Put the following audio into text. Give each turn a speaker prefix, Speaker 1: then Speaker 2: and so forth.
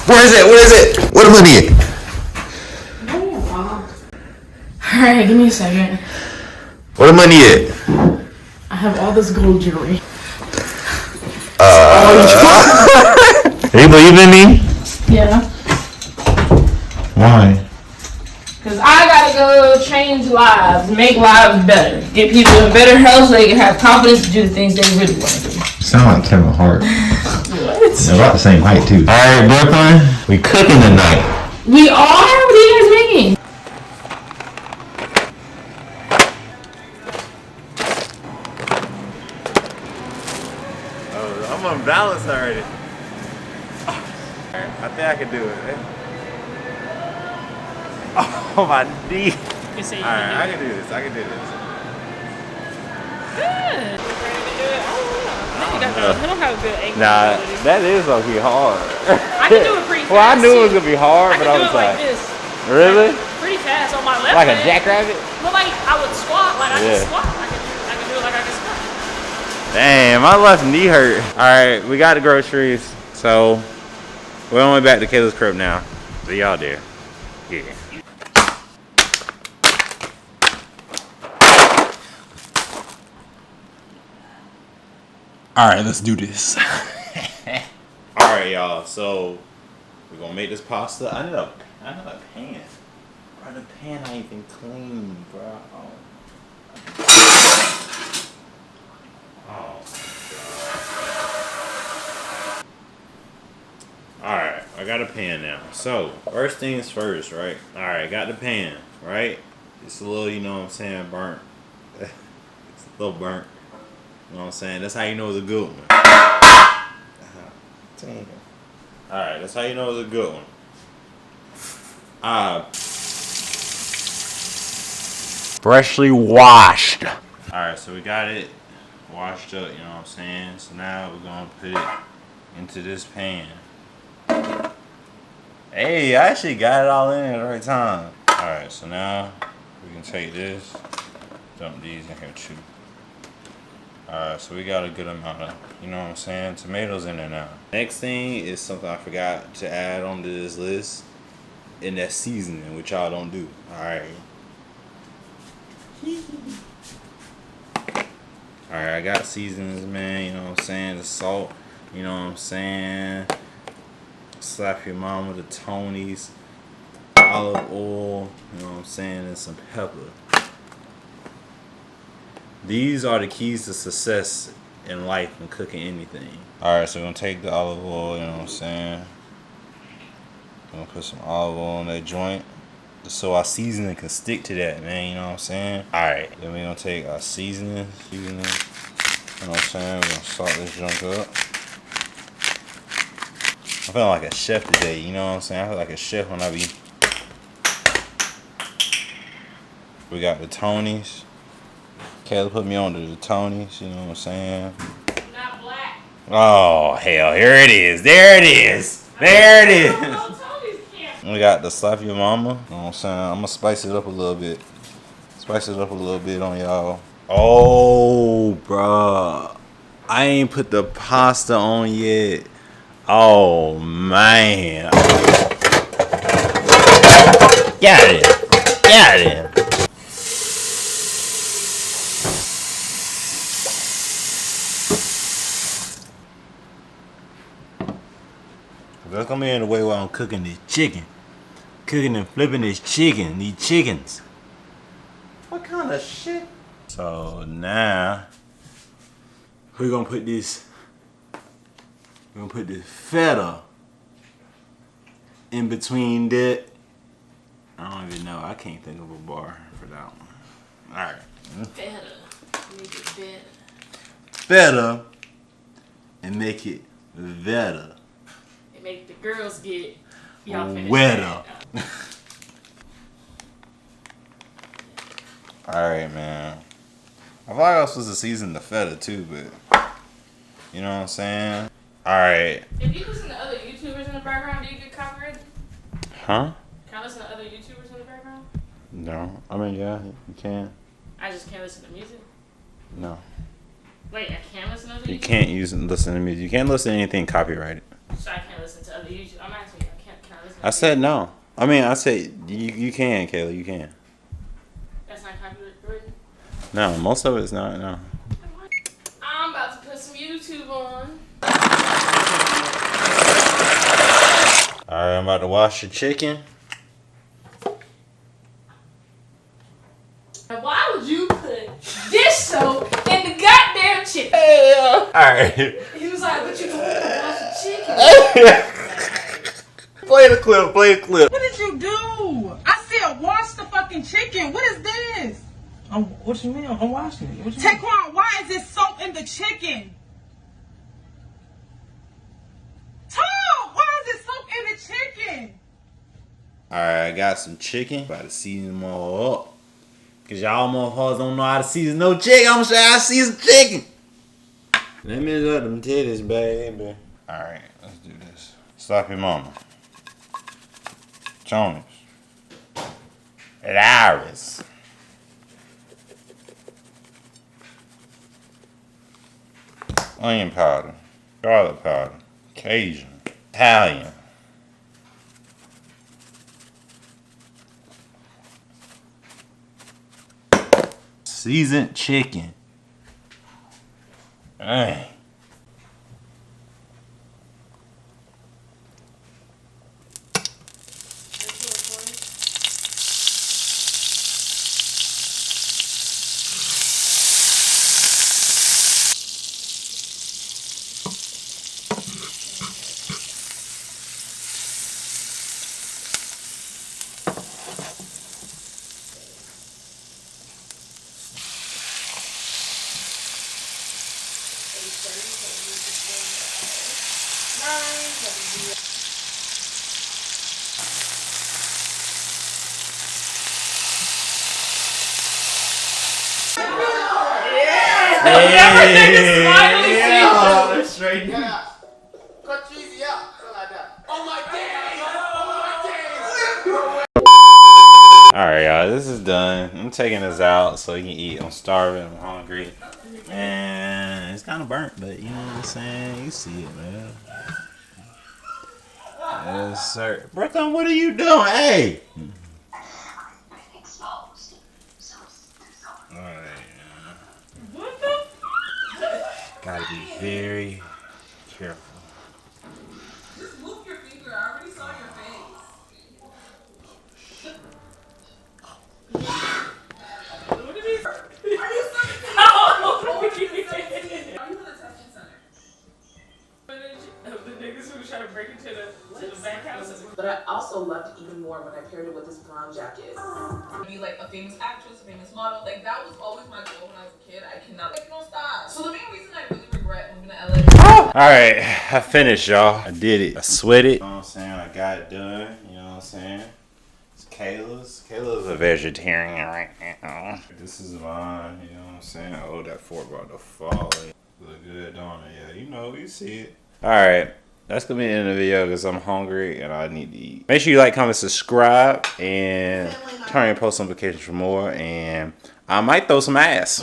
Speaker 1: Where is it? Where is it? Where the money at?
Speaker 2: Alright, give me a second.
Speaker 1: Where the money at?
Speaker 2: I have all this gold jewelry.
Speaker 1: You believe in me?
Speaker 2: Yeah.
Speaker 1: Why?
Speaker 2: Because I gotta go change lives, make lives better, get people in better health so they can have confidence to do the things they really want to do.
Speaker 1: Sound like Kevin Hart.
Speaker 2: What?
Speaker 1: They're about the same height too. Alright, Brooklyn. We cooking tonight.
Speaker 2: We are? What are you guys making?
Speaker 3: Oh, I'm unbalanced already. I think I can do it. Oh, my knee.
Speaker 2: Alright,
Speaker 3: I can do this. I can do this.
Speaker 2: Good. I don't have a good ankle.
Speaker 3: Nah, that is gonna be hard.
Speaker 2: I can do it pretty fast.
Speaker 3: Well, I knew
Speaker 2: too.
Speaker 3: it was gonna be hard, but I was
Speaker 2: do it
Speaker 3: like,
Speaker 2: this.
Speaker 3: really?
Speaker 2: Like, pretty fast on my left
Speaker 3: Like a
Speaker 2: leg.
Speaker 3: jackrabbit?
Speaker 2: Well, like I would squat, like I
Speaker 3: Yeah.
Speaker 2: can squat. I can do it like I can squat.
Speaker 3: Damn, my left knee hurt. All right, we got the groceries, so we're on the way back to Kayla's crib now. See y'all there. Yeah.
Speaker 4: All right, let's do this.
Speaker 3: All right, y'all. So we're gonna make this pasta. I need a pan. Bro, the pan ain't even clean, bro. Oh. Alright, I got a pan now. So, first things first, right? Alright, got the pan, right? It's a little, you know what I'm saying, burnt. It's a little burnt. You know what I'm saying? That's how you know it's a good one. Damn. Alright, that's how you know it's a good one. Freshly washed. Alright, so we got it washed up, you know what I'm saying? So now we're gonna put it into this pan. Hey, I actually got it all in at the right time. Alright, so now we can take this, dump these in here too. Alright, so we got a good amount of, you know what I'm saying, tomatoes in there now. Next thing is something I forgot to add onto this list, and that's seasoning, which y'all don't do. Alright. Alright, I got seasonings, man, you know what I'm saying, the salt, you know what I'm saying. Slap your mama, the Tonys, olive oil, you know what I'm saying, and some pepper. These are the keys to success in life when cooking anything. Alright, so we're gonna take the olive oil, you know what I'm saying. I'm gonna put some olive oil in that joint, so our seasoning can stick to that, man, you know what I'm saying. Alright, then we're gonna take our seasoning, you know what I'm saying. We're gonna salt this junk up. I'm feeling like a chef today, you know what I'm saying? I feel like a chef when I be. We got the Tonys. Kayla put me on to the Tonys, you know what I'm saying?
Speaker 2: Not black.
Speaker 3: Oh, hell, here it is. There it is. There it is. We got the Slap Your Mama, you know what I'm saying? I'm gonna spice it up a little bit. Spice it up a little bit on y'all. Oh, bruh. I ain't put the pasta on yet. Oh, man. Get out of here. Get out of here. That's gonna be in the way while I'm cooking this chicken. Cooking and flipping this chicken. These chickens. What kind of shit? So now we're gonna put this. We're gonna put this feta in between that. I don't even know. I can't think of a bar for that one. Alright.
Speaker 2: Better. Make it better.
Speaker 3: Feta and make it better.
Speaker 2: And make the girls get y'all finish.
Speaker 3: Wetter. Alright, man. I feel like I was supposed to season the feta too, but you know what I'm saying? Alright.
Speaker 2: If you listen to other YouTubers in the background, do you get copyrighted?
Speaker 3: Huh?
Speaker 2: Can I listen to other YouTubers in the background?
Speaker 3: No. I mean, yeah, you can.
Speaker 2: I just can't listen to music?
Speaker 3: No.
Speaker 2: Wait, I can listen to other
Speaker 3: You
Speaker 2: YouTubers?
Speaker 3: can't listen to music. You can't listen to anything copyrighted.
Speaker 2: So I can't listen to other YouTubers? I'm asking you, I
Speaker 3: I said no. I mean, I said you can, Kayla, you can.
Speaker 2: That's not copyrighted.
Speaker 3: No, most of it's not, no.
Speaker 2: I'm about to put some YouTube on.
Speaker 3: Alright, I'm about to wash the chicken.
Speaker 2: Why would you put dish soap in the goddamn chicken?
Speaker 3: Alright.
Speaker 2: He was like, but you don't want to wash the chicken.
Speaker 3: Play the clip, play the clip.
Speaker 5: What did you do? I said wash the fucking chicken. What is this?
Speaker 1: What you mean? I'm washing it. What you mean?
Speaker 5: Taquan, why is there soap in the chicken? Tom, why is there soap in the chicken?
Speaker 3: Alright, I got some chicken. About to season them all up. Cause y'all motherfuckers don't know how to season no chicken. I'm gonna show you how to season chicken. Let me look them titties, baby. Alright, let's do this. Stop your mama. Jonas. Laris. Onion powder. Garlic powder. Cajun. Italian. Seasoned chicken. Dang.
Speaker 2: Everything is finally seasoned.
Speaker 3: Straight down.
Speaker 6: Cut cheesy out. Like that. Oh my days!
Speaker 3: Alright, y'all, this is done. I'm taking this out so you can eat. I'm starving. I'm hungry. Man, it's kind of burnt, but you know what I'm saying? You see it, man. Yes, sir. Brooklyn, what are you doing? Hey! Alright.
Speaker 2: What the?
Speaker 3: Gotta be very careful.
Speaker 5: Just move your finger. I already saw your face.
Speaker 2: What did he say?
Speaker 5: Are you sucking?
Speaker 2: Oh,
Speaker 5: Are you in the detention center?
Speaker 2: the niggas who try to break into the back house.
Speaker 7: But I also loved it even more when I paired it with this brown jacket.
Speaker 5: Be like a famous actress, a famous model. Like that was always my goal when I was a kid. I cannot like no stop. So the main reason I really regret moving to LA.
Speaker 3: Alright, I finished, y'all. I did it. I sweated. You know what I'm saying? I got it done. You know what I'm saying? It's Kayla's. Kayla's a vegetarian right now. This is mine. You know what I'm saying? Oh, that fork about to fall. Look good, don't it? Yeah, you know, you see it. Alright. That's gonna be the end of the video because I'm hungry and I need to eat. Make sure you like, comment, subscribe, and turn on your post notifications for more. And I might throw some ass.